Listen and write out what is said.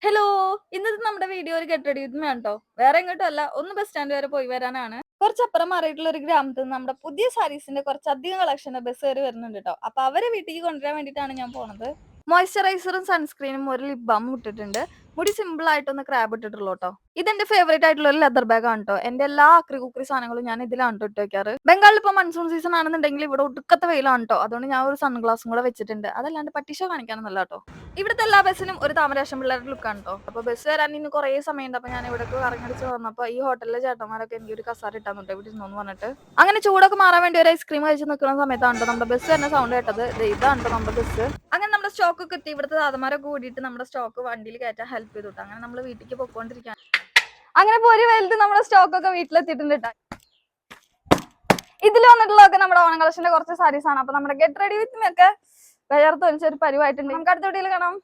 Hello, ഇന്നത്തെ നമ്മുടെ video ഒരു ഗെറ്റ് റെഡി വിത്ത് മീ ആണ് ട്ടോ. വേറെ എങ്ങോട്ടും അല്ല, ഒന്ന് ബസ് സ്റ്റാൻഡ് വരെ പോയി വരാനാണ്. കുറച്ചപ്പുറം മാറിയിട്ടുള്ള ഒരു ഗ്രാമത്തിൽ നിന്ന് നമ്മുടെ പുതിയ സാരീസിന്റെ കുറച്ചധികം കളക്ഷൻ ബസ് കയറി വരുന്നുണ്ട് കേട്ടോ. അപ്പൊ അവരെ വീട്ടിലേക്ക് കൊണ്ടുവരാൻ വേണ്ടിയിട്ടാണ് ഞാൻ പോണത്. മോയ്സ്ചറൈസറും സൺസ്ക്രീനും ഒരു ലിപ് ബാമും ഇട്ടിട്ടുണ്ട്. മുടി സിമ്പിൾ ആയിട്ടൊന്ന് ക്രാബ് ഇട്ടിട്ടുള്ളൂ കേട്ടോ. ഇതെന്റെ ഫേവറേറ്റ് ആയിട്ടുള്ള ഒരു ലെതർ ബാഗ് ആണ് കേട്ടോ. എന്റെ എല്ലാ അക്രി കുക്രി സാധനങ്ങളും ഞാൻ ഇതിലാണ് ഇട്ട് വെക്കാറ്. ബംഗാളിൽ ഇപ്പൊ മൺസൂൺ സീസൺ ആണെന്നുണ്ടെങ്കിൽ ഇവിടെ ഒടുക്കത്തെ വെയിലാണ് കേട്ടോ. അതുകൊണ്ട് ഞാൻ ഒരു സൺഗ്ലാസും കൂടെ വെച്ചിട്ടുണ്ട്. അതല്ലാണ്ട് പട്ടിഷോ കാണിക്കാനൊന്നല്ല കേട്ടോ. ഇവിടുത്തെ എല്ലാ ബസ്സിനും ഒരു താമരാശം പിള്ളേരുടെ ലുക്കാണ് കേട്ടോ. അപ്പൊ ബസ് വരാൻ ഇന്ന് കുറേ സമയമുണ്ട്. അപ്പൊ ഞാൻ ഇവിടെ കറങ്ങടിച്ച് വന്നപ്പോ ഈ ഹോട്ടലിലെ ചേട്ടന്മാരൊക്കെ എനിക്ക് ഒരു കസാര ഇട്ടാൻ തൊട്ട് ഇവിടെ ഇരുന്നോന്ന് പറഞ്ഞിട്ട് അങ്ങനെ ചൂടൊക്കെ മാറാൻ വേണ്ടി ഒരു ഐസ്ക്രീം കഴിച്ച് നിൽക്കുന്ന സമയത്താണ് കേട്ടോ നമ്മുടെ ബസ് തന്നെ സൗണ്ട് കേട്ടത്. ഇതാണ് കേട്ടോ നമ്മുടെ ബസ്. അങ്ങനെ നമ്മുടെ സ്റ്റോക്ക് ഒക്കെ എത്തി. ഇവിടുത്തെ താതമാരൊക്കെ കൂടിയിട്ട് നമ്മുടെ സ്റ്റോക്ക് വണ്ടിയിൽ കയറ്റാൻ ഹെൽപ്പ് ചെയ്തു കേട്ടോ. അങ്ങനെ നമ്മൾ വീട്ടിലേക്ക് പൊക്കോണ്ടിരിക്കാൻ അങ്ങനെ പോരി വലുത് നമ്മുടെ സ്റ്റോക്ക് ഒക്കെ വീട്ടിലെത്തിയിട്ടുണ്ട് കേട്ടോ. ഇതിൽ വന്നിട്ടുള്ളതൊക്കെ നമ്മുടെ ഓണം കളക്ഷന്റെ കുറച്ച് സാരീസ് ആണ്. അപ്പൊ നമ്മുടെ ഗെറ്റ് റെഡി വിത്ത് മീ ഒക്കെ വേർത്ത് ഒലിച്ചൊരു പരിവായിട്ടുണ്ട്. നമുക്ക് അടുത്ത വീഡിയോയിൽ കാണാം.